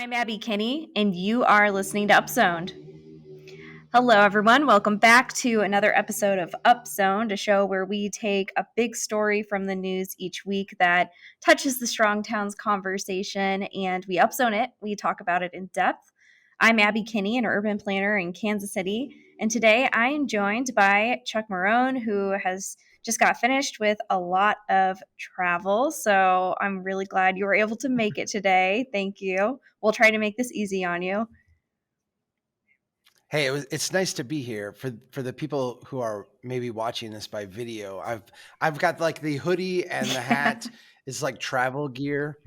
I'm Abby Kinney, and you are listening to Upzoned. Hello, everyone. Welcome back to another episode of Upzoned, a show where we take a big story from the news each week that touches the Strong Towns conversation, and we upzone it. We talk about it in depth. I'm Abby Kinney, an urban planner in Kansas City, and today I am joined by Chuck Marohn, who has just got finished with a lot of travel. So I'm really glad you were able to make it today. Thank you. We'll try to make this easy on you. Hey, it's nice to be here for the people who are maybe watching this by video. I've got like the hoodie and the hat is like travel gear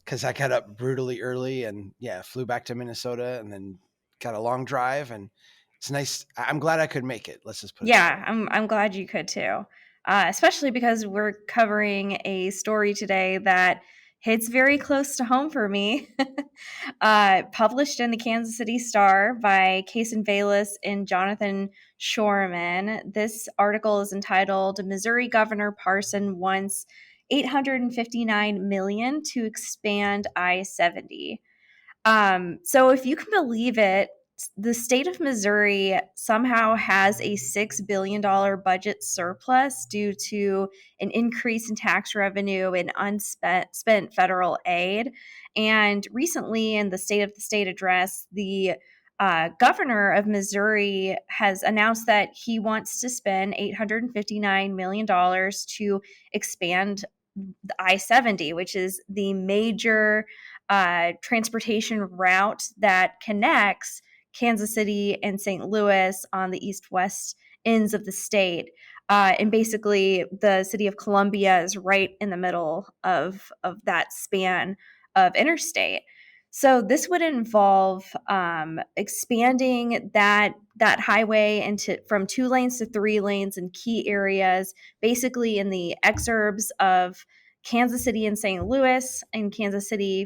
because I got up brutally early and flew back to Minnesota and then got a long drive and it's nice. I'm glad I could make it. Let's just put it that way. I'm glad you could too. Especially because we're covering a story today that hits very close to home for me. Published in the Kansas City Star by Kason Bayless and Jonathan Shorman. This article is entitled "Missouri Governor Parson Wants $859 million to expand I-70." So if you can believe it, the state of Missouri somehow has a $6 billion budget surplus due to an increase in tax revenue and unspent federal aid. And recently, in the State of the State address, the governor of Missouri has announced that he wants to spend $859 million to expand the I-70, which is the major transportation route that connects Kansas City and St. Louis on the east-west ends of the state. And basically, the city of Columbia is right in the middle of that span of interstate. So this would involve expanding that highway into from 2 lanes to 3 lanes in key areas, basically in the exurbs of Kansas City and St. Louis, and Kansas City,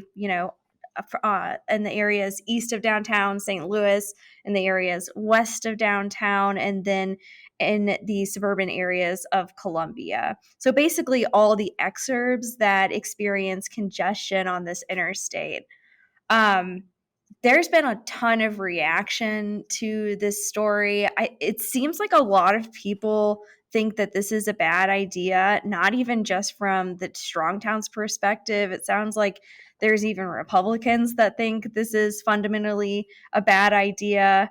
in the areas east of downtown, St. Louis in the areas west of downtown, and then in the suburban areas of Columbia. So basically, all the exurbs that experience congestion on this interstate. Um, there's been a ton of reaction to this story. It seems like a lot of people think that this is a bad idea, not even just from the Strong Towns perspective. It sounds like there's even Republicans that think this is fundamentally a bad idea.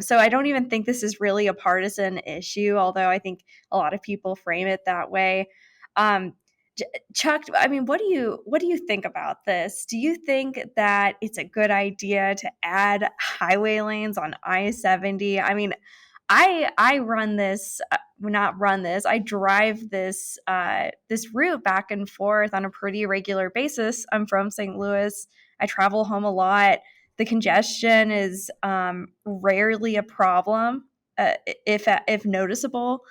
So I don't even think this is really a partisan issue, although I think a lot of people frame it that way. Um, Chuck, I mean, what do you think about this? Do you think that it's a good idea to add highway lanes on I-70? I mean, I run this, not run this. I drive this this route back and forth on a pretty regular basis. I'm from St. Louis. I travel home a lot. The congestion is rarely a problem, if noticeable.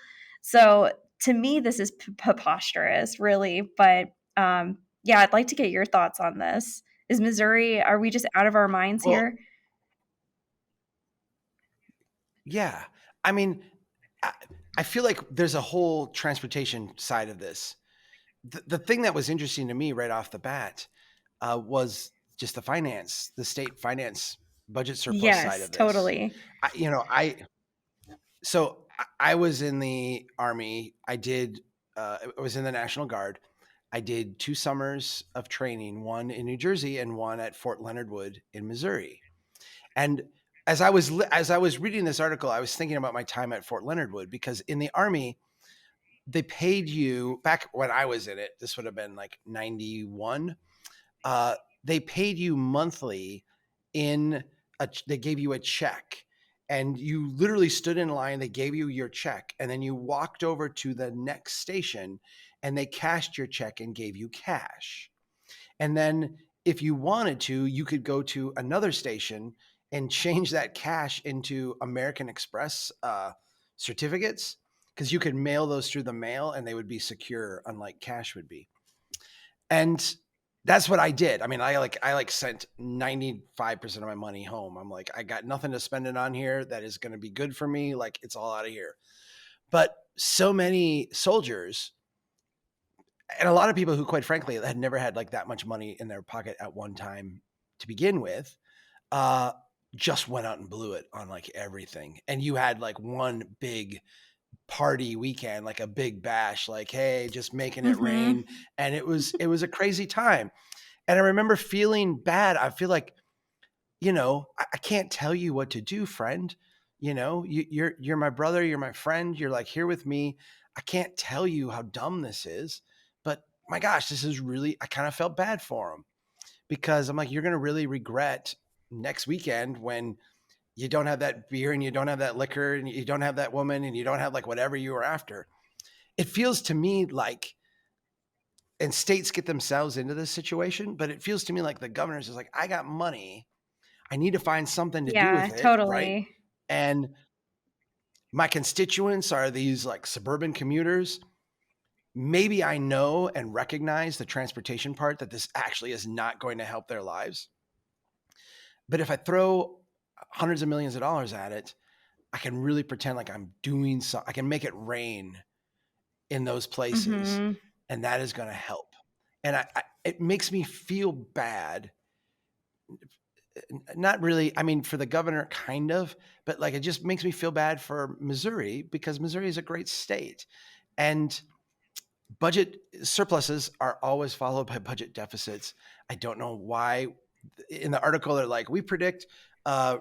So to me, this is preposterous, really. But yeah, I'd like to get your thoughts on this. Is Missouri, are we just out of our minds Well, here? yeah. I mean, I, I feel like there's a whole transportation side of this. The thing that was interesting to me right off the bat was just the state finance budget surplus side Yes, of this. totally. I, you know, I so I was in the Army. I was in the National Guard. I did 2 summers of training, one in New Jersey and one at Fort Leonard Wood in Missouri. And as I was reading this article, I was thinking about my time at Fort Leonard Wood because in the Army, they paid you back when I was in it. This would have been like 91. They paid you monthly they gave you a check and you literally stood in line. They gave you your check and then you walked over to the next station and they cashed your check and gave you cash. And then if you wanted to, you could go to another station and change that cash into American Express certificates because you could mail those through the mail and they would be secure, unlike cash would be. And that's what I did. I mean, I sent 95% of my money home. I'm like, I got nothing to spend it on here that is going to be good for me. Like it's all out of here. But so many soldiers and a lot of people who quite frankly had never had like that much money in their pocket at one time to begin with, uh, just went out and blew it on like everything. And you had like one big party weekend, like a big bash, like, hey, just making it Mm-hmm. rain. And it was a crazy time. And I remember feeling bad. I feel like, I can't tell you what to do, friend. You're my brother, you're my friend, you're like here with me. I can't tell you how dumb this is, but my gosh, this is really, I kind of felt bad for him because I'm like, you're going to really regret next weekend when you don't have that beer and you don't have that liquor and you don't have that woman and you don't have like whatever you were after. It feels to me like, and states get themselves into this situation, but it feels to me like the governors is like, I got money. I need to find something to do Yeah, with it. Right. totally. And my constituents are these like suburban commuters. Maybe I know and recognize the transportation part that this actually is not going to help their lives. But if I throw hundreds of millions of dollars at it, I can really pretend like I'm doing so. I can make it rain in those places, Mm-hmm. and that is going to help. And it makes me feel bad. Not really. I mean, for the governor, kind of, but like it just makes me feel bad for Missouri because Missouri is a great state, and budget surpluses are always followed by budget deficits. I don't know why. In the article, they're like, we predict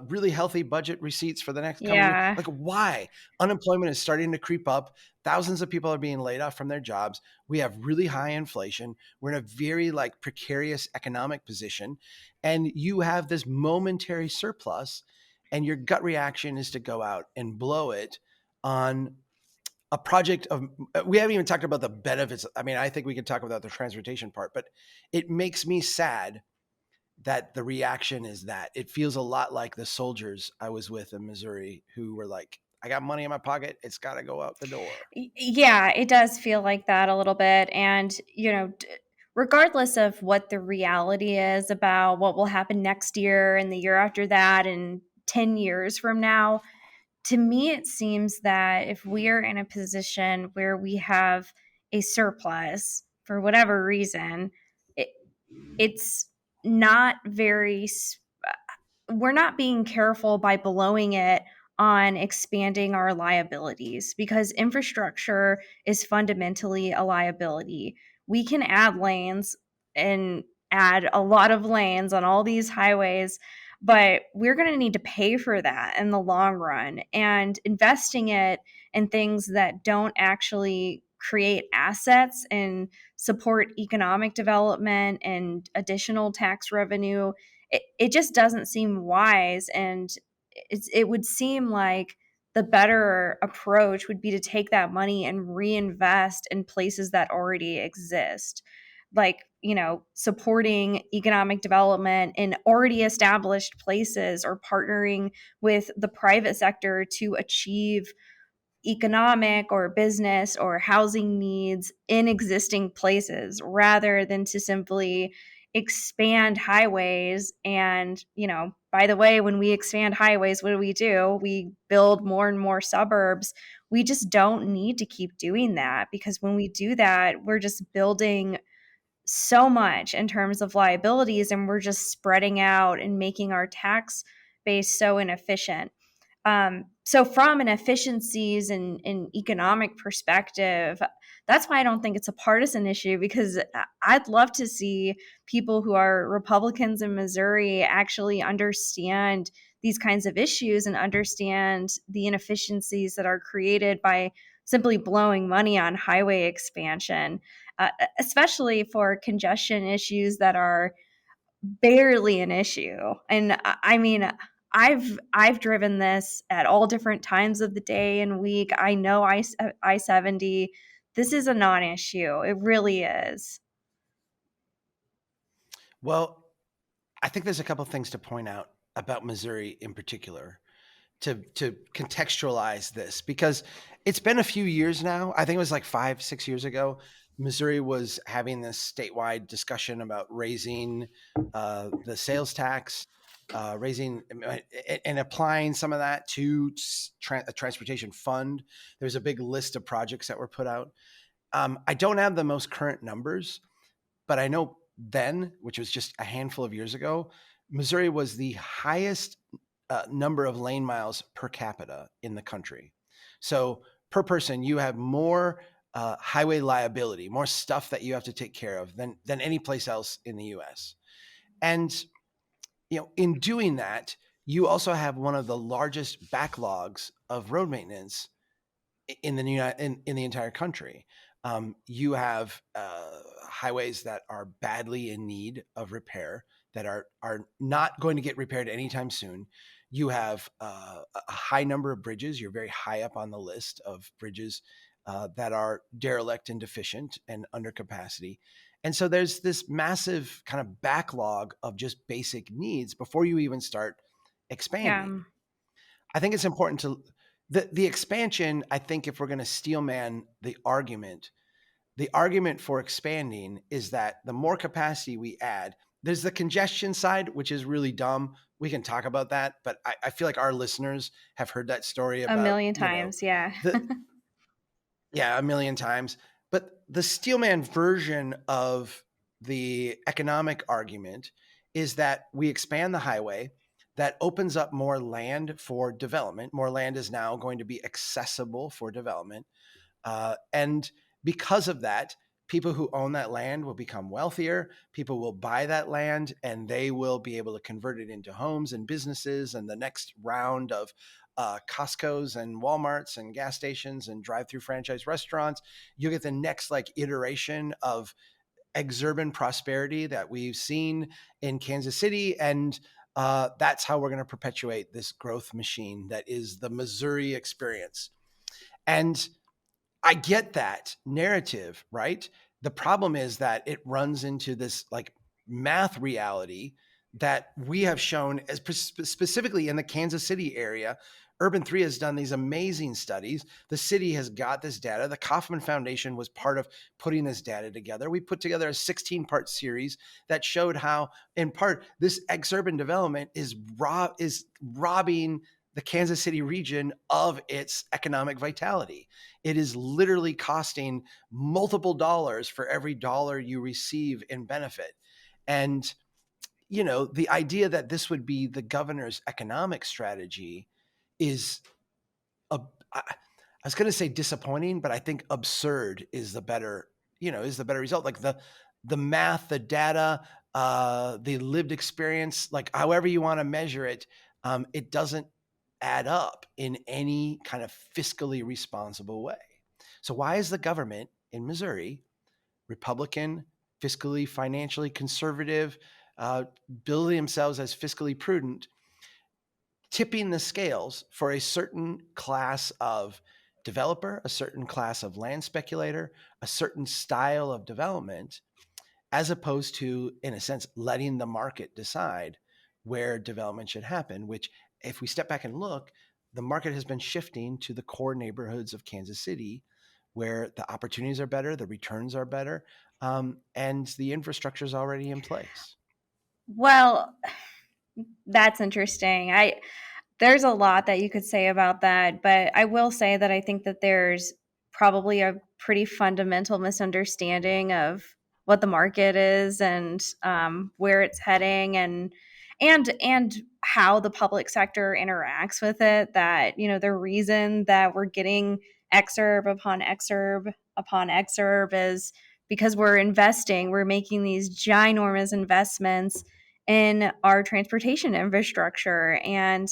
really healthy budget receipts for the next coming year. Yeah. Like, why? Unemployment is starting to creep up. Thousands of people are being laid off from their jobs. We have really high inflation. We're in a very like precarious economic position. And you have this momentary surplus, and your gut reaction is to go out and blow it on a project of, we haven't even talked about the benefits. I mean, I think we can talk about the transportation part, but it makes me sad that the reaction is that it feels a lot like the soldiers I was with in Missouri who were like, I got money in my pocket. It's got to go out the door. Yeah, it does feel like that a little bit. And, regardless of what the reality is about what will happen next year and the year after that and 10 years from now, to me, it seems that if we are in a position where we have a surplus for whatever reason, it, it's not very we're not being careful by blowing it on expanding our liabilities because infrastructure is fundamentally a liability. We can add lanes and add a lot of lanes on all these highways, but we're going to need to pay for that in the long run. And investing it in things that don't actually create assets and support economic development and additional tax revenue, it just doesn't seem wise. And it would seem like the better approach would be to take that money and reinvest in places that already exist, like supporting economic development in already established places or partnering with the private sector to achieve economic or business or housing needs in existing places rather than to simply expand highways. And, by the way, when we expand highways, what do? We build more and more suburbs. We just don't need to keep doing that because when we do that, we're just building so much in terms of liabilities and we're just spreading out and making our tax base so inefficient. So from an efficiencies and economic perspective, that's why I don't think it's a partisan issue because I'd love to see people who are Republicans in Missouri actually understand these kinds of issues and understand the inefficiencies that are created by simply blowing money on highway expansion, especially for congestion issues that are barely an issue. And I mean, I've driven this at all different times of the day and week. I know I 70. This is a non-issue. It really is. Well, I think there's a couple things to point out about Missouri in particular to contextualize this because it's been a few years now. I think it was like 5-6 years ago. Missouri was having this statewide discussion about raising the sales tax, raising and applying some of that to a transportation fund. There's a big list of projects that were put out. I don't have the most current numbers, but I know then, which was just a handful of years ago, Missouri was the highest number of lane miles per capita in the country. So per person, you have more highway liability, more stuff that you have to take care of than any place else in the U.S. And in doing that, you also have one of the largest backlogs of road maintenance in in the entire country. You have highways that are badly in need of repair that are not going to get repaired anytime soon. You have a high number of bridges. You're very high up on the list of bridges that are derelict and deficient and under capacity. And so there's this massive kind of backlog of just basic needs before you even start Yeah. expanding. I think it's important to the expansion. I think if we're going to steelman the argument for expanding is that the more capacity we add, there's the congestion side, which is really dumb. We can talk about that, but I feel like our listeners have heard that story A about, million times. Yeah. the yeah, a million times. But the steelman version of the economic argument is that we expand the highway, that opens up more land for development. More land is now going to be accessible for development. And because of that, people who own that land will become wealthier. People will buy that land and they will be able to convert it into homes and businesses. And the next round of Costco's and Walmart's and gas stations and drive-through franchise restaurants, you get the next like iteration of exurban prosperity that we've seen in Kansas City. And that's how we're going to perpetuate this growth machine that is the Missouri experience. And I get that narrative, right? The problem is that it runs into this like math reality that we have shown as specifically in the Kansas City area. Urban 3 has done these amazing studies. The city has got this data. The Kauffman Foundation was part of putting this data together. We put together a 16-part series that showed how, in part, this exurban development is robbing the Kansas City region of its economic vitality. It is literally costing multiple dollars for every dollar you receive in benefit. And, the idea that this would be the governor's economic strategy is, I was going to say disappointing, but I think absurd is the better, result. Like the math, the data, the lived experience, like however you want to measure it, it doesn't add up in any kind of fiscally responsible way. So why is the government in Missouri, Republican, fiscally, financially conservative, billing themselves as fiscally prudent, tipping the scales for a certain class of developer, a certain class of land speculator, a certain style of development, as opposed to, in a sense, letting the market decide where development should happen, which, if we step back and look, the market has been shifting to the core neighborhoods of Kansas City where the opportunities are better, the returns are better, and the infrastructure is already in place. Well, that's interesting. There's a lot that you could say about that, but I will say that I think that there's probably a pretty fundamental misunderstanding of what the market is and where it's heading, and how the public sector interacts with it. That the reason that we're getting exurb upon exurb upon exurb is because we're making these ginormous investments in our transportation infrastructure. And,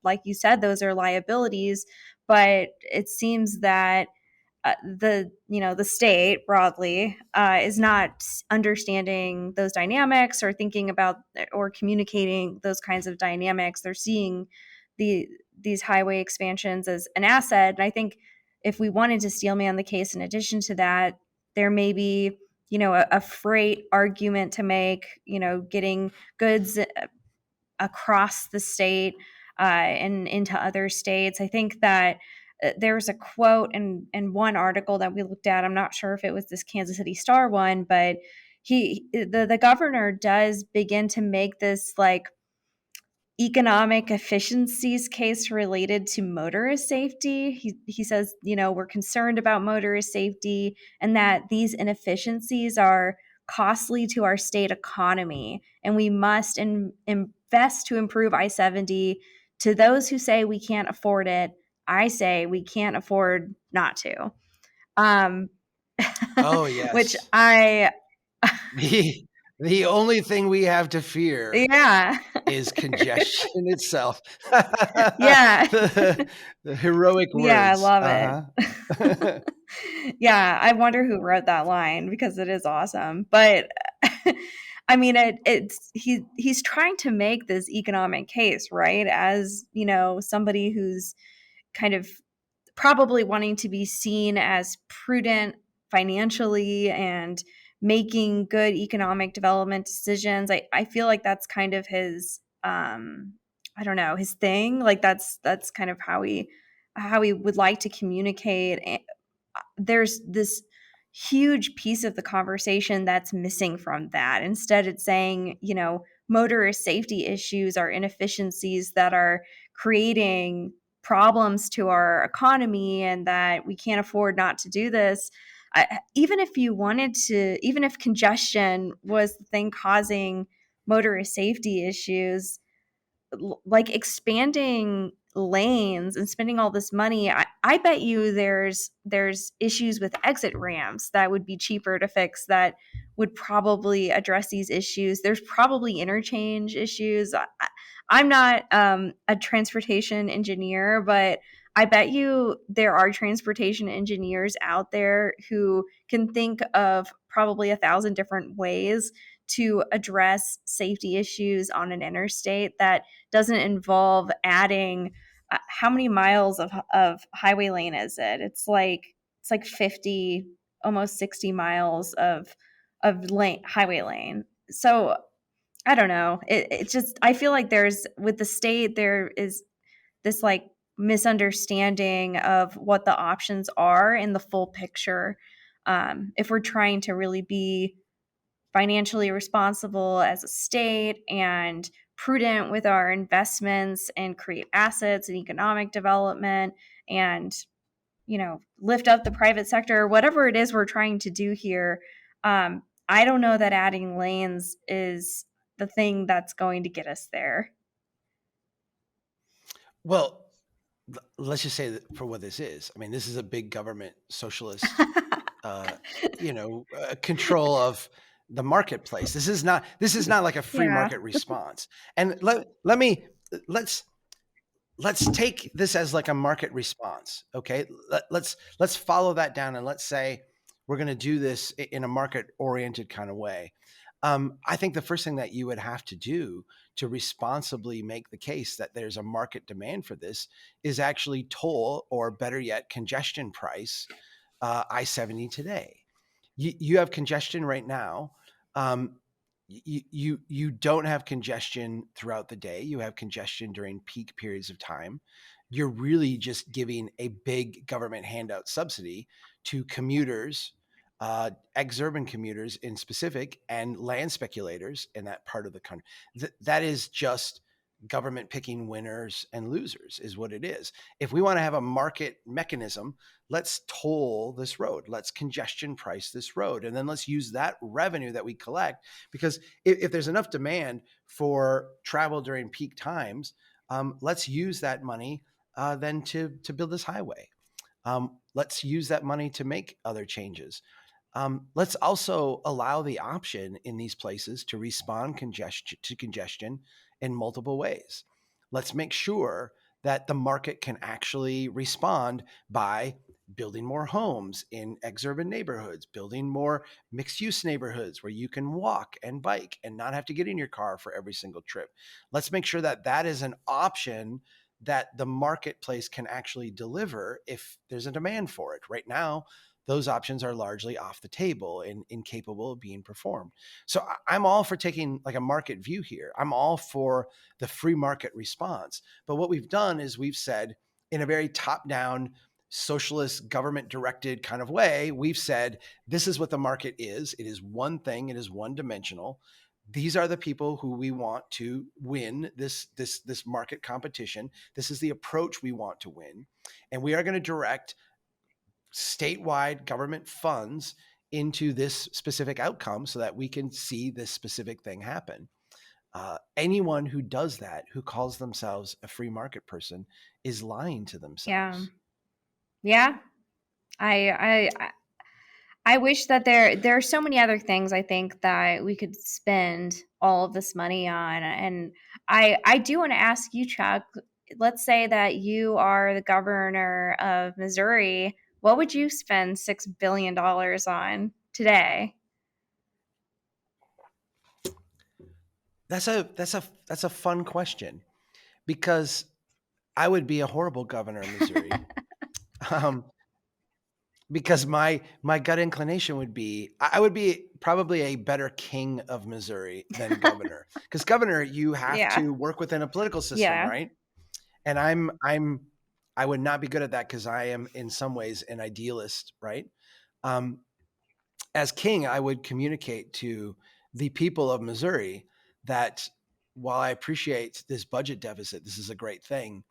like you said, those are liabilities, but it seems that the state broadly is not understanding those dynamics or thinking about or communicating those kinds of dynamics. They're seeing these highway expansions as an asset. And I think if we wanted to steelman the case, in addition to that, there may be a freight argument to make, getting goods across the state and into other states. I think that there's a quote in one article that we looked at. I'm not sure if it was this Kansas City Star one, but the governor does begin to make this like economic efficiencies case related to motorist safety. He says, we're concerned about motorist safety and that these inefficiencies are costly to our state economy, and we must invest to improve I-70. To those who say we can't afford it, I say we can't afford not to. Um, Oh, which yes. I, The the only thing we have to fear yeah, is congestion itself. yeah, The heroic yeah, I words. love it. Uh-huh. Yeah, I wonder who wrote that line because it is awesome. But I mean, he's trying to make this economic case, right? As somebody who's kind of probably wanting to be seen as prudent financially and making good economic development decisions. I feel like that's kind of his I don't know, his thing. Like that's kind of how he would like to communicate. There's this huge piece of the conversation that's missing from that. Instead, it's saying, motorist safety issues are inefficiencies that are creating problems to our economy and that we can't afford not to do this. Even if you wanted to, even if congestion was the thing causing motorist safety issues, like expanding lanes and spending all this money, I bet you there's issues with exit ramps that would be cheaper to fix that would probably address these issues. There's probably interchange issues. I'm not a transportation engineer, but I bet you there are transportation engineers out there who can think of probably 1,000 different ways to address safety issues on an interstate that doesn't involve adding how many miles of highway lane is it? It's like 50, almost 60 miles of highway lane. So I don't know. It just, I feel like there's, with the state, there is this like misunderstanding of what the options are in the full picture. If we're trying to really be financially responsible as a state and prudent with our investments and create assets and economic development and lift up the private sector, whatever it is we're trying to do here. I don't know that adding lanes is the thing that's going to get us there. Well, let's just say that for what this is. I mean, this is a big government socialist, uh, control of the marketplace. This is not like a free Yeah. market response. And let's let's take this as like a market response. Okay, let's follow that down and let's say we're going to do this in a market oriented kind of way. I think the first thing that you would have to do to responsibly make the case that there's a market demand for this is actually toll, or better yet, congestion price I-70 today. You have congestion right now. Um, you don't have congestion throughout the day. You have congestion during peak periods of time. You're really just giving a big government handout subsidy to commuters, exurban commuters in specific, and land speculators in that part of the country. That is just government picking winners and losers, is what it is. If we want to have a market mechanism, let's toll this road, let's congestion price this road, and then let's use that revenue that we collect, because if there's enough demand for travel during peak times, let's use that money then to build this highway. Let's use that money to make other changes. Let's also allow the option in these places to respond to congestion in multiple ways. Let's make sure that the market can actually respond by building more homes in exurban neighborhoods, building more mixed use neighborhoods where you can walk and bike and not have to get in your car for every single trip. Let's make sure that that is an option that the marketplace can actually deliver if there's a demand for it. Right now, those options are largely off the table and incapable of being performed. So I'm all for taking like a market view here. I'm all for the free market response. But what we've done is we've said, in a very top-down, socialist, government-directed kind of way, we've said, this is what the market is. It is one thing. It is one-dimensional. These are the people who we want to win this market competition. This is the approach we want to win. And we are going to direct statewide government funds into this specific outcome so that we can see this specific thing happen. Anyone who does that, who calls themselves a free market person, is lying to Yeah. themselves. Yeah. I wish that there are so many other things I think that we could spend all of this money on. And I do want to ask you, Chuck, let's say that you are the governor of Missouri. What would you spend $6 billion on today? That's a fun question, because I would be a horrible governor of Missouri. um, because my gut inclination would be I would be probably a better king of Missouri than governor. Because governor, you have Yeah. to work within a political system, Yeah. right? And I would not be good at that because I am in some ways an idealist, right? Um, as king, I would communicate to the people of Missouri that while I appreciate this budget deficit, this is a great thing.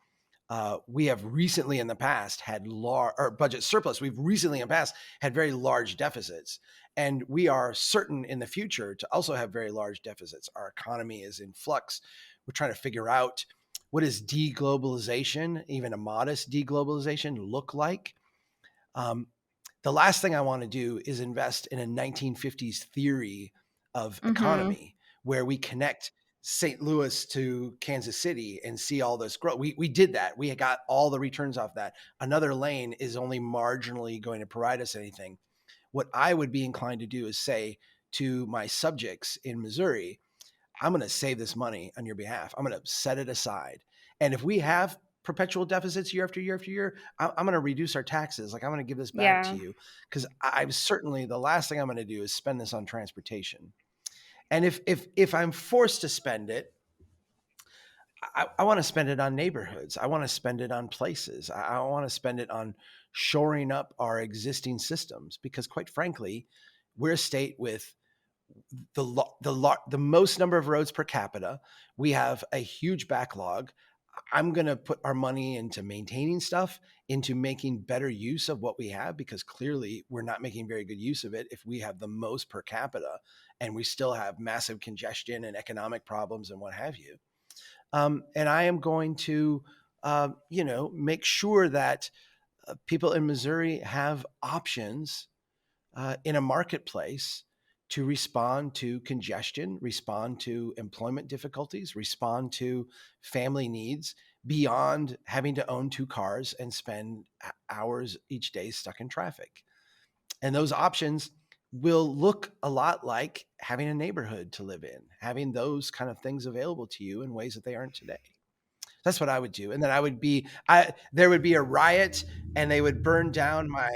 We have recently in the past had or budget surplus. We've recently in the past had very large deficits, and we are certain in the future to also have very large deficits. Our economy is in flux. We're trying to figure out, what does deglobalization, even a modest deglobalization, look like? Um, the last thing I want to do is invest in a 1950s theory of Mhm. economy where we connect St. Louis to Kansas City and see all this growth. We did that. We got all the returns off that. Another lane is only marginally going to provide us anything. What I would be inclined to do is say to my subjects in Missouri, I'm going to save this money on your behalf. I'm going to set it aside. And if we have perpetual deficits year after year after year, I'm going to reduce our taxes. Like, I'm going to give this back to Yeah. you, because I'm certainly, the last thing I'm going to do is spend this on transportation. And if I'm forced to spend it, I want to spend it on neighborhoods. I want to spend it on places. I want to spend it on shoring up our existing systems, because quite frankly, we're a state with the most number of roads per capita. We have a huge backlog. I'm going to put our money into maintaining stuff, into making better use of what we have, because clearly we're not making very good use of it if we have the most per capita and we still have massive congestion and economic problems and what have you. And I am going to, make sure that people in Missouri have options in a marketplace to respond to congestion, respond to employment difficulties, respond to family needs beyond having to own two cars and spend hours each day stuck in traffic. And those options will look a lot like having a neighborhood to live in, having those kind of things available to you in ways that they aren't today. That's what I would do. And then there would be a riot, and they would burn down my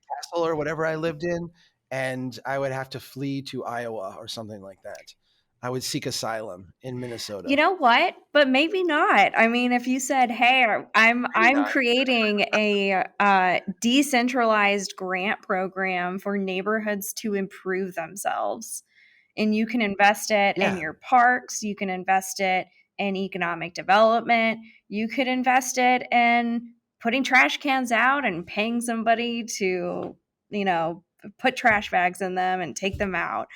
castle or whatever I lived in, and I would have to flee to Iowa or something like that. I would seek asylum in You Minnesota. know what? But maybe not. I mean, if you said, "Hey, Maybe I'm not. creating a decentralized grant program for neighborhoods to improve themselves," and you can invest it in Yeah. your parks, you can invest it in economic development, you could invest it in putting trash cans out and paying somebody to, you know, put trash bags in them and take them out.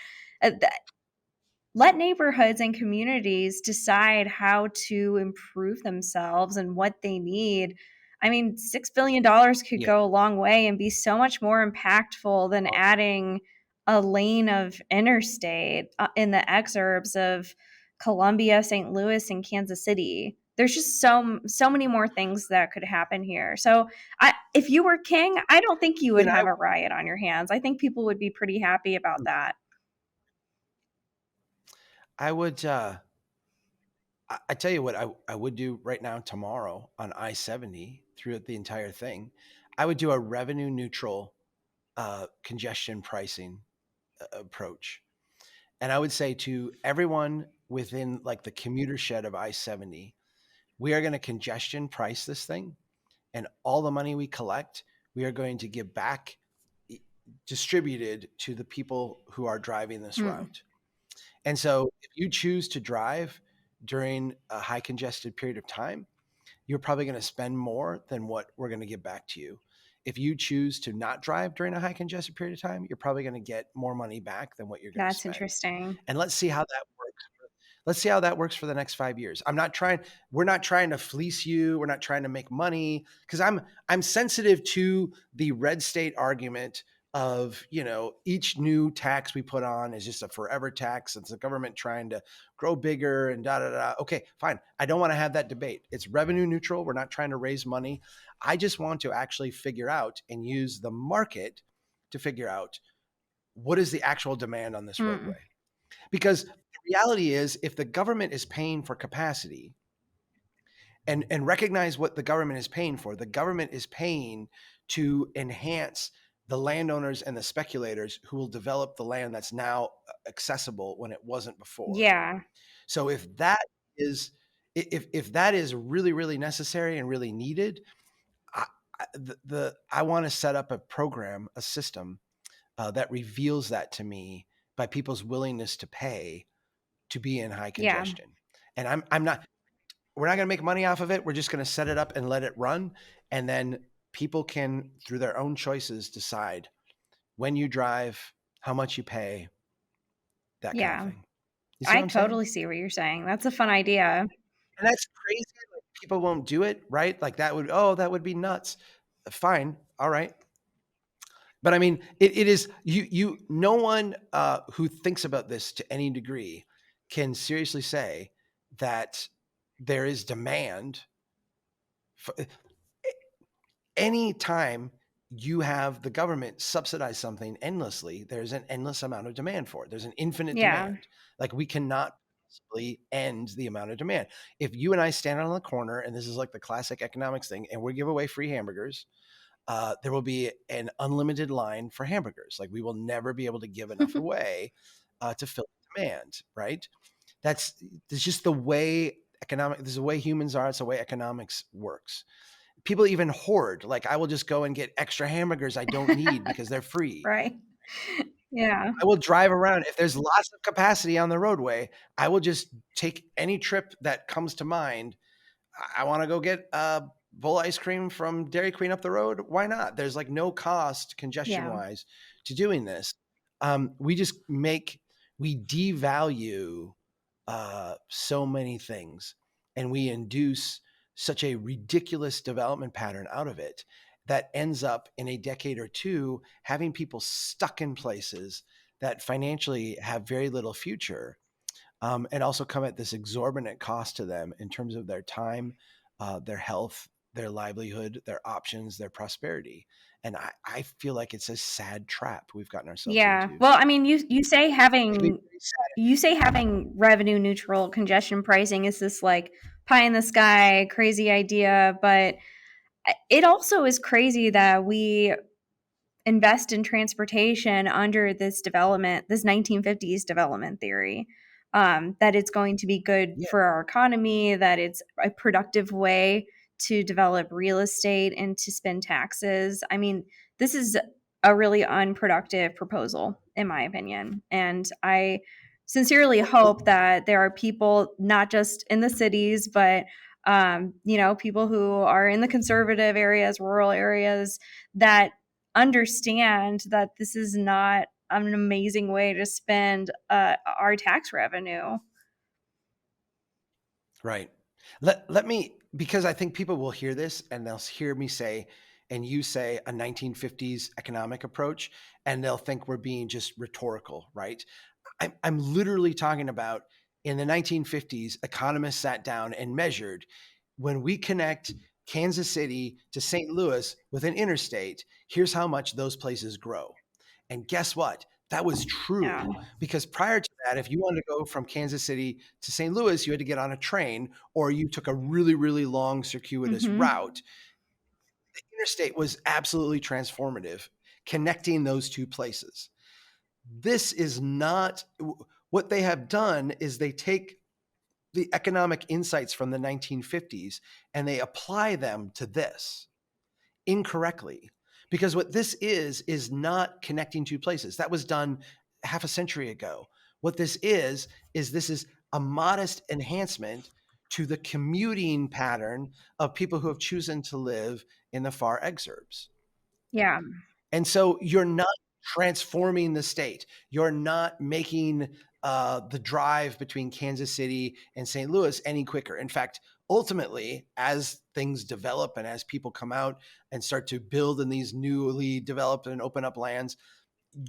Let neighborhoods and communities decide how to improve themselves and what they need. I mean, $6 billion could Yeah. go a long way and be so much more impactful than adding a lane of interstate in the exurbs of Columbia, St. Louis, and Kansas City. There's just so many more things that could happen here. So, if you were king, I don't think you would And have a riot on your hands. I think people would be pretty happy about that. I would. I tell you what I would do right now tomorrow on I-70 throughout the entire thing. I would do a revenue neutral congestion pricing approach. And I would say to everyone within like the commuter shed of I-70, we are going to congestion price this thing, and all the money we collect, we are going to give back, distributed to the people who are driving this Hmm. route. And so if you choose to drive during a high congested period of time, you're probably going to spend more than what we're going to give back to you. if you choose to not drive during a high congested period of time, you're probably going to get more money back than what you're going to That's spend. interesting. And let's see how that works. Let's see how that works for the next 5 years. We're not trying to fleece you. We're not trying to make money, because I'm sensitive to the red state argument of, each new tax we put on is just a forever tax. It's the government trying to grow bigger and da da da. Okay, fine. I don't want to have that debate. It's revenue neutral. We're not trying to raise money. I just want to actually figure out and use the market to figure out what is the actual demand on this roadway. Because the reality is, if the government is paying for capacity, and recognize what the government is paying for, the government is paying to enhance the landowners and the speculators who will develop the land that's now accessible when it wasn't before. Yeah. So if that is really, really necessary and really needed, I want to set up a program, a system that reveals that to me by people's willingness to pay to be in high congestion. And we're not going to make money off of it. We're just going to set it up and let it run. And then people can, through their own choices, decide when you drive, how much you pay, that kind of thing. You see what I'm saying? Totally see what you're saying. That's a fun idea. And that's crazy. Like, people won't do it, right? Like that would be nuts. Fine. All right. But I mean, it is no one who thinks about this to any degree can seriously say that there is demand for any time you have the government subsidize something endlessly. There's an endless amount of demand for it. There's an infinite demand. Like, we cannot possibly end the amount of demand. If you and I stand on the corner, and this is like the classic economics thing, and we give away free hamburgers, there will be an unlimited line for hamburgers. Like, we will never be able to give enough away to fill the demand, right? That's just the way this is the way humans are. It's the way economics works. People even hoard. Like, I will just go and get extra hamburgers I don't need because they're free. Right. Yeah. I will drive around. If there's lots of capacity on the roadway, I will just take any trip that comes to mind. I want to go get bowl ice cream from Dairy Queen up the road. Why not? There's like no cost congestion wise to doing this. We devalue so many things, and we induce such a ridiculous development pattern out of it that ends up in a decade or two having people stuck in places that financially have very little future, and also come at this exorbitant cost to them in terms of their time, their health, their livelihood, their options, their prosperity. And I feel like it's a sad trap we've gotten ourselves into. Well, I mean, you say having revenue neutral congestion pricing is this like pie in the sky crazy idea, but it also is crazy that we invest in transportation under this 1950s development theory, that it's going to be good for our economy, that it's a productive way to develop real estate and to spend taxes. I mean, this is a really unproductive proposal, in my opinion. And I sincerely hope that there are people, not just in the cities, but people who are in the conservative areas, rural areas, that understand that this is not an amazing way to spend our tax revenue. Right. Let me, because I think people will hear this and they'll hear me say, and you say a 1950s economic approach, and they'll think we're being just rhetorical, right? I'm literally talking about, in the 1950s, economists sat down and measured, when we connect Kansas City to St. Louis with an interstate, here's how much those places grow. And guess what? That was true, because prior to that, if you wanted to go from Kansas City to St. Louis, you had to get on a train, or you took a really, really long circuitous route. The interstate was absolutely transformative, connecting those two places. This is not what they have done. Is they take the economic insights from the 1950s and they apply them to this incorrectly. Because what this is not connecting two places. That was done half a century ago. What this is a modest enhancement to the commuting pattern of people who have chosen to live in the far exurbs. Yeah. And so you're not transforming the state. You're not making the drive between Kansas City and St. Louis any quicker. In fact, ultimately, as things develop and as people come out and start to build in these newly developed and open up lands,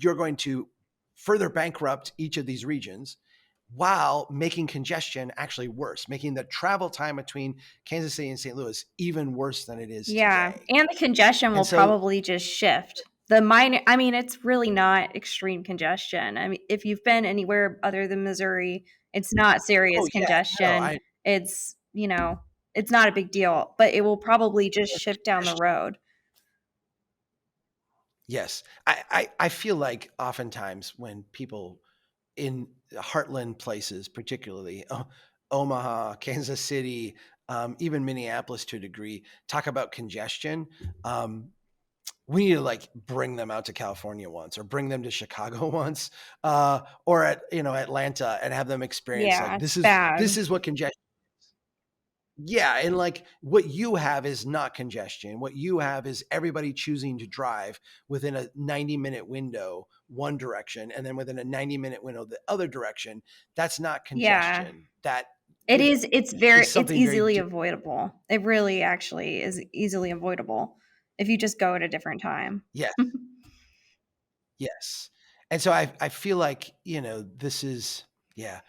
you're going to further bankrupt each of these regions while making congestion actually worse, making the travel time between Kansas City and St. Louis even worse than it is Yeah, today. and the congestion And will so, probably just shift. The minor I mean, it's really not extreme congestion. I mean, if you've been anywhere other than Missouri, it's not oh serious yeah, no, congestion. It's, it's not a big deal, but it will probably just shift down the road. yes, I feel like oftentimes when people in heartland places, particularly Omaha, Kansas City, even Minneapolis to a degree, talk about congestion. Um, we need to like bring them out to California once, or bring them to Chicago once, or at Atlanta, and have them experience Yeah, like it's this bad. is what congestion. Yeah, and like what you have is not congestion. What you have is everybody choosing to drive within a 90-minute window one direction, and then within a 90-minute window the other direction. That's not Yeah. congestion. That It is is it's something very easily avoidable. It really actually is easily avoidable if you just go at a different time. yes. Yes. And so I feel like, this is, yeah.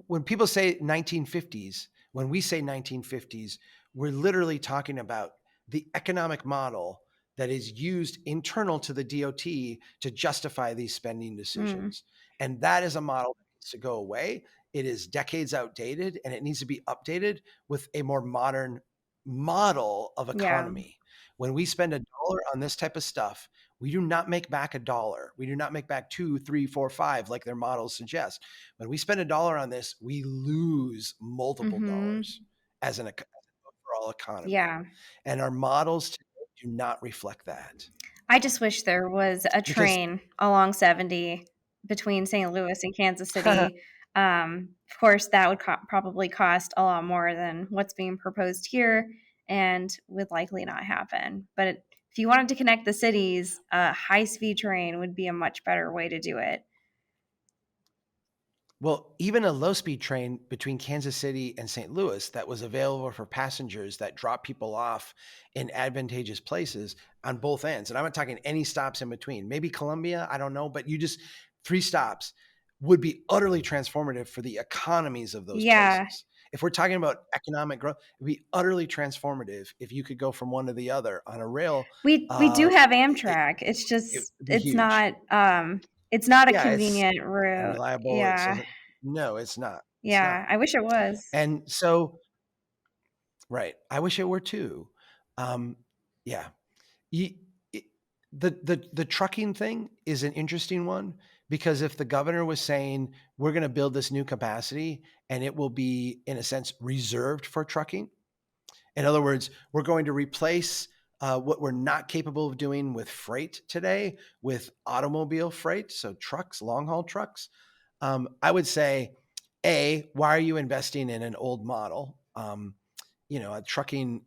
When people say 1950s, when we say 1950s, we're literally talking about the economic model that is used internal to the DOT to justify these spending Mm, decisions. And that is a model that needs to go away. It is decades outdated, and it needs to be updated with a more modern model of yeah. economy. When we spend $1 on this type of stuff, we do not make back $1. We do not make back two, three, four, five, like their models suggest. When we spend $1 on this, we lose multiple dollars Mhm. as an overall economy. Yeah. And our models today do not reflect that. I just wish there was a Because train along 70 between St. Louis and Kansas City. Of course, that would probably cost a lot more than what's being proposed here and would likely not happen. But if you wanted to connect the cities, a high-speed train would be a much better way to do it. well, even a low speed train between Kansas City and St. Louis that was available for passengers that drop people off in advantageous places on both ends. And I'm not talking any stops in between. Maybe Columbia, I don't know, but you just 3 stops would be utterly transformative for the economies of those Yeah, places. If we're talking about economic growth, it would be utterly transformative if you could go from one to the other on a rail. we do have It Amtrak. It's it just would be huge. it's not a Yeah, it's convenient route. unreliable. It Yeah. doesn't. No, it's not. It's Yeah, not. I wish it was. And so, right, I wish it were too. Um, yeah, you, it, the trucking thing is an interesting one, because if the governor was saying we're going to build this new capacity and it will be in a sense reserved for trucking, in other words, we're going to replace what we're not capable of doing with freight today with automobile freight, so trucks, long haul trucks. I would say, A, why are you investing in an old model? Trucking,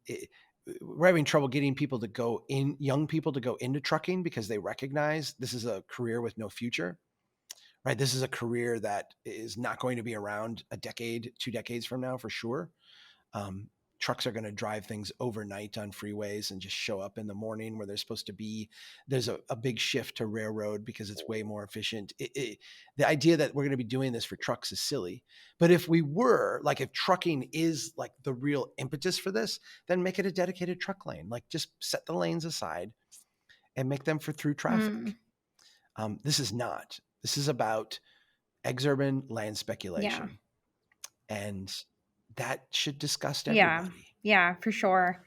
we're having trouble getting people to go in, young people to go into trucking, because they recognize this is a career with no future, right? This is a career that is not going to be around a decade, 2 decades from now for sure. Um, Trucks are going to drive things overnight on freeways and just show up in the morning where they're supposed to be. There's a big shift to railroad because it's way more efficient. The idea that we're going to be doing this for trucks is silly. But if we were, like, if trucking is like the real impetus for this, then make it a dedicated truck lane. Like, just set the lanes aside and make them for through Mm, traffic. This is not. This is about exurban land yeah. speculation. And that should disgust Yeah. everybody. Yeah, for sure.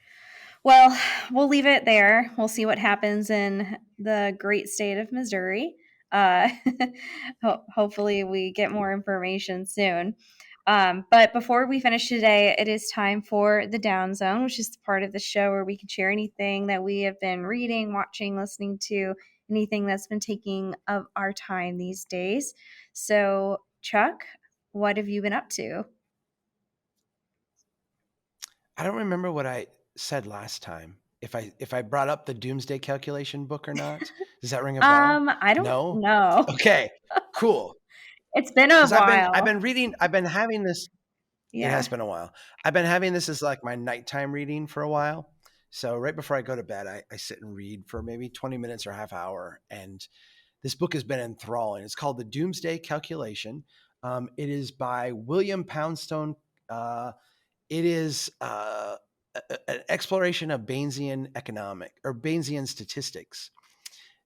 Well, we'll leave it there. We'll see what happens in the great state of Missouri. Uh, hopefully, we get more information soon. But before we finish today, it is time for the Down Zone, which is part of the show where we can share anything that we have been reading, watching, listening to, anything that's been taking of our time these days. So, Chuck, what have you been up to? I don't remember what I said last time. if I brought up the Doomsday Calculation book or not? Does that ring a bell? I don't No? know. Okay, cool. It's been a Because I've while. been reading, I've been having this. It Yeah. has been a while. I've been having this as like my nighttime reading for a while. So right before I go to bed, I sit and read for maybe 20 minutes or half hour. And this book has been enthralling. It's called The Doomsday Calculation. It is by William Poundstone. It is an exploration of Bayesian economic or Bayesian statistics.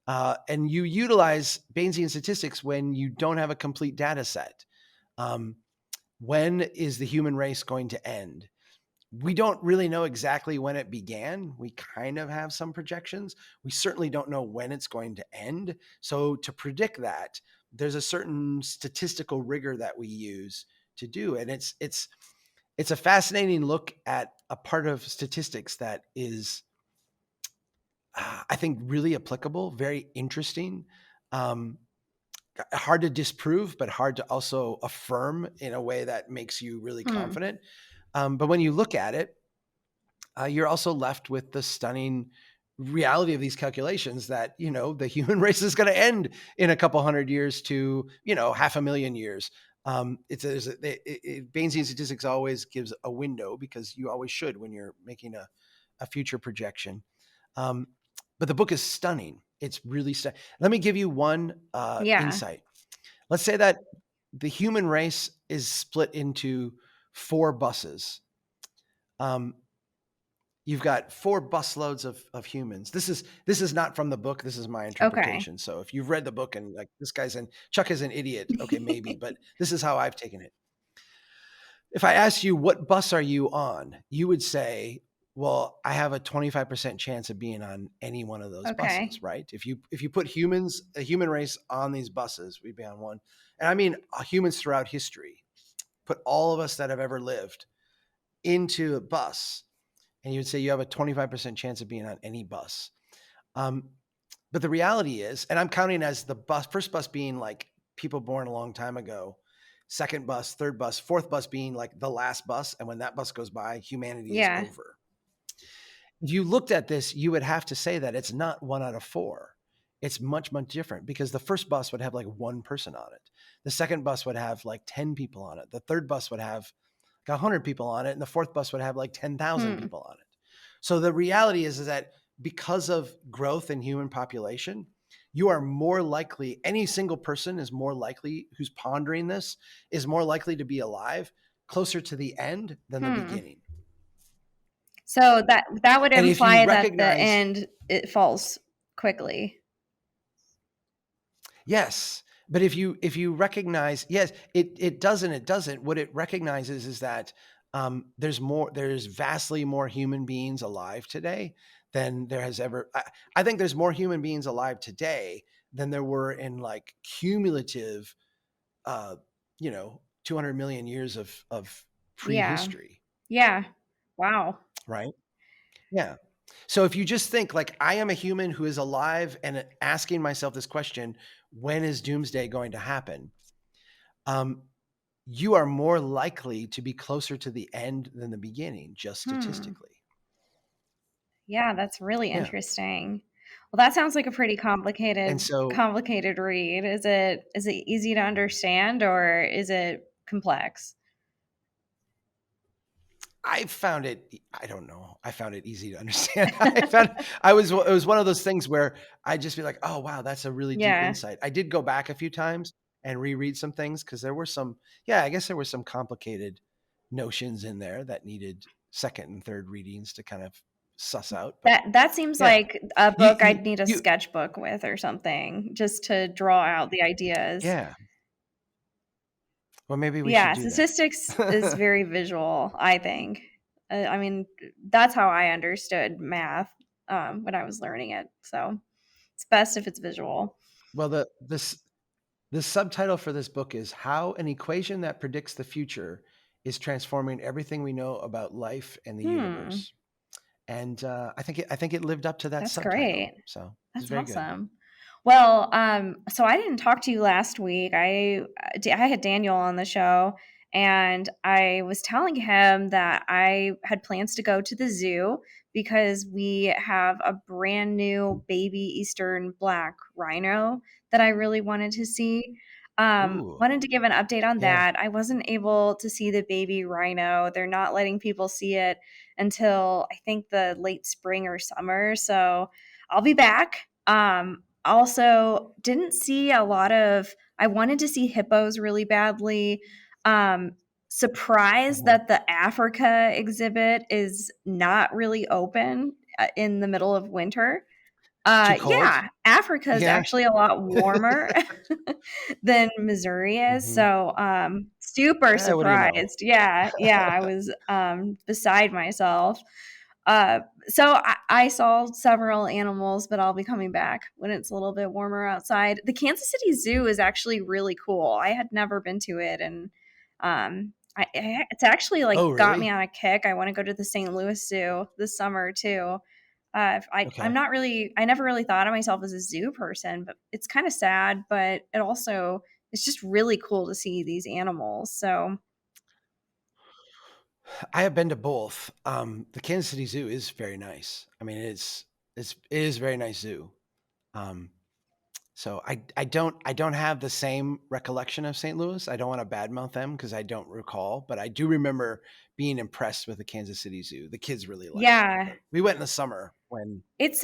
And you utilize Bayesian statistics when you don't have a complete data set. When is the human race going to end? We don't really know exactly when it began. We kind of have some projections. We certainly don't know when it's going to end. So to predict that, there's a certain statistical rigor that we use to do. And it's a fascinating look at a part of statistics that is, I think, really applicable, very interesting, hard to disprove, but hard to also affirm in a way that makes you really Hmm. confident. But when you look at it, you're also left with the stunning reality of these calculations that, the human race is going to end in a couple hundred years to, 500,000 years. Bayesian statistics always gives a window because you always should when you're making a future projection. But the book is stunning. It's really stunning. Let me give you one Yeah. insight. Let's say that the human race is split into 4 buses. You've got 4 busloads of humans. This is not from the book. This is my Okay. interpretation. So if you've read the book and like Chuck is an idiot, okay, maybe, but this is how I've taken it. If I asked you what bus are you on, you would say, well, I have a 25% chance of being on any one of those buses, Okay. right? If you put a human race on these buses, we'd be on one. And I mean humans throughout history. Put all of us that have ever lived into a bus, and you would say you have a 25% chance of being on any bus. But the reality is, and I'm counting as the first bus being like people born a long time ago, second bus, third bus, fourth bus being like the last bus. And when that bus goes by, humanity is Yeah. over. If you looked at this, you would have to say that it's not 1 out of 4. It's much, much different because the first bus would have like 1 person on it. The second bus would have like 10 people on it. The third bus would have like 100 people on it. And the fourth bus would have like 10,000 Hmm. people on it. So the reality is that because of growth in human population, you are more likely, any single person is more likely, who's pondering this, is more likely to be alive closer to the end than the Hmm. beginning. So that would And if you imply that the recognize, end it falls quickly. yes, but if you recognize, yes, it doesn't, it doesn't. What it recognizes is that there's vastly more human beings alive today than there has ever. I think there's more human beings alive today than there were in like cumulative, uh, 200 million years of Yeah. prehistory, Yeah. Wow. right? Yeah. So if you just think like I am a human who is alive and asking myself this question, when is doomsday going to happen? You are more likely to be closer to the end than the beginning, just Hmm. statistically. Yeah, that's really Yeah. interesting. Well, that sounds like a pretty And so complicated read. Is it easy to understand or is it complex? I found it, I don't know. I found it easy to understand. It was one of those things where I'd just be like, oh, wow, that's a really deep Yeah. insight. I did go back a few times and reread some things because there were some, yeah, I guess there were some complicated notions in there that needed second and third readings to kind of suss out. But That seems yeah, like a you, book you, I'd need a you, sketchbook with or something just to draw out the ideas. yeah. Well, maybe we should Yeah, do that. statistics is very visual, I think. I mean, that's how I understood math when I was learning it. So it's best if it's visual. Well, the subtitle for this book is How an Equation That Predicts the Future is Transforming Everything We Know About Life and the Hmm. Universe. And I think it lived up to that That's subtitle. great. So it's That's very good. awesome. Well, so I didn't talk to you last week. I had Daniel on the show, And I was telling him that I had plans to go to the zoo because we have a brand new baby Eastern black rhino that I really wanted to see. Ooh, Wanted to give an update on yeah. that. I wasn't able to see the baby rhino. They're not letting people see it until I think the late spring or summer. So I'll be back. Also, didn't see a lot of, I wanted to see hippos really badly. Um, Surprised Mhm. that the Africa exhibit is not really open in the middle of winter. Too cold? Yeah, Africa is Yeah. actually a lot warmer than Missouri is. Mhm. So, super What do you know? surprised. Yeah, yeah, I was beside myself. So I saw several animals, but I'll be coming back when it's a little bit warmer outside. The Kansas City Zoo is actually really cool. I had never been to it, and it's actually like Oh, got me really? on a kick. I want to go to the St. Louis Zoo this summer too. I'm Okay. not really, I never really thought of myself as a zoo person, but it's kind of sad, but it also, it's just really cool to see these animals. So, I have been to both. The Kansas City Zoo is very nice. I mean, it is a very nice zoo. Um, so I don't have the same recollection of St. Louis. I don't want to badmouth them because I don't recall, but I do remember being impressed with the Kansas City Zoo. The kids really liked it, yeah, but we went in the summer when. it's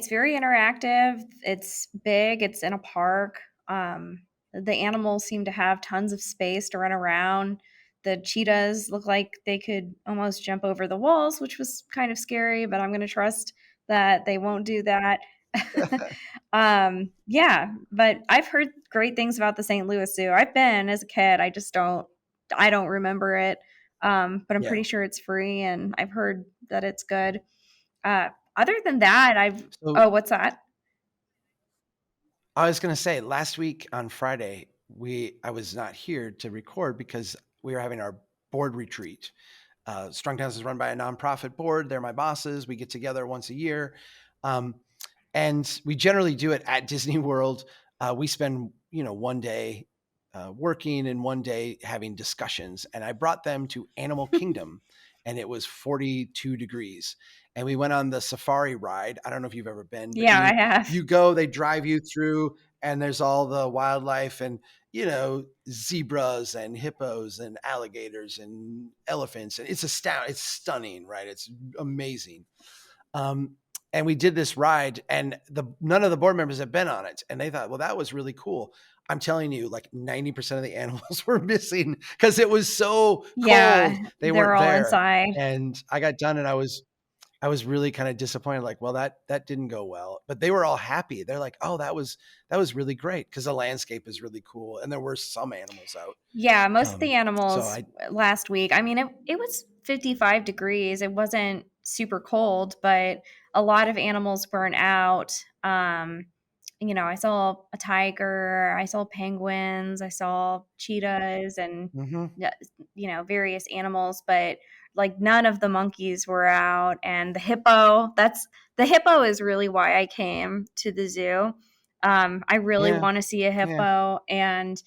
very interactive. It's big. It's in a park. The animals seem to have tons of space to run around. The cheetahs look like they could almost jump over the walls, which was kind of scary, but I'm going to trust that they won't do that. Yeah, but I've heard great things about the St. Louis Zoo. I've been as a kid. I don't remember it. But I'm Yeah. pretty sure it's free and I've heard that it's good. Uh, Other than that, So oh, what's that? I was going to say last week on Friday, I was not here to record because we were having our board retreat. Strong Towns is run by a nonprofit board. They're my bosses. We get together once a year. Um, and we generally do it at Disney World. We spend, one day working and one day having discussions. And I brought them to Animal Kingdom, and it was 42 degrees. And we went on the safari ride. I don't know if you've ever been, but Yeah, I have. you go, they drive you through, and there's all the wildlife and zebras and hippos and alligators and elephants, and it's stunning, right? It's amazing. Um, and we did this ride, and none of the board members have been on it, and they thought, well, that was really cool. I'm telling you, like 90% of the animals were missing because it was so Yeah, cold. They they're weren't all there. inside. And I got done and I was really kind of disappointed. Like, well, that didn't go well, but they were all happy. They're like, oh, that was really great. Cause the landscape is really cool. And there were some animals out. Yeah, most of the So animals I, last week, I mean, it was 55 degrees. It wasn't super cold, but a lot of animals weren't out. I saw a tiger, I saw penguins, I saw cheetahs and mm-hmm, yeah, various animals, but like none of the monkeys were out. And the hippo is really why I came to the zoo. I really yeah, want to see a yeah, hippo, and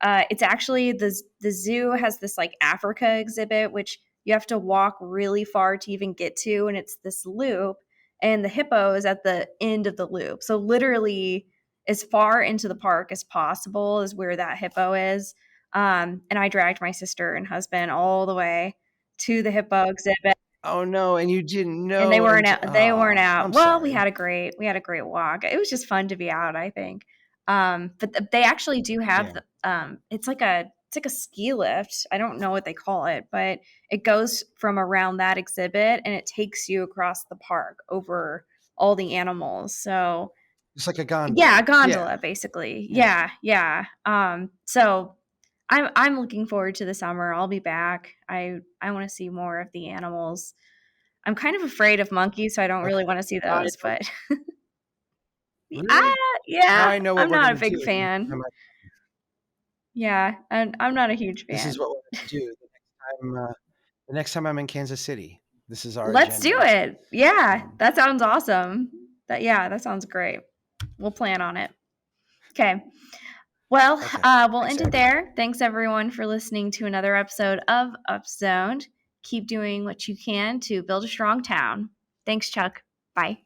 it's actually the zoo has this like Africa exhibit, which you have to walk really far to even get to, and it's this loop, and the hippo is at the end of the loop. So literally, as far into the park as possible is where that hippo is. And I dragged my sister and husband all the way to the hippo exhibit, oh no. And you didn't and they know weren't until, out. They weren't oh, out. I'm Well, sorry. we had a great walk. It was just fun to be out, I think. They actually do have Yeah. it's like a ski lift. I don't know what they call it, but it goes from around that exhibit and it takes you across the park over all the animals. So It's like a yeah, a gondola. Yeah. gondola basically. Yeah. Yeah, yeah. So I'm looking forward to the summer. I'll be back. I want to see more of the animals. I'm kind of afraid of monkeys, so I don't Okay. really want to see Now I those, know, but really? Now yeah, I know what I'm we're not going a to big do. fan. Yeah, and I'm not a huge This is fan. what we're going to do the next time I'm in Kansas City. This is our Let's do agenda. it. Yeah, Um, that sounds awesome. That sounds great. We'll plan on it. Okay. Well, Okay. we'll Thanks, end it Abby. there. Thanks everyone for listening to another episode of Upzoned. Keep doing what you can to build a strong town. Thanks, Chuck. Bye.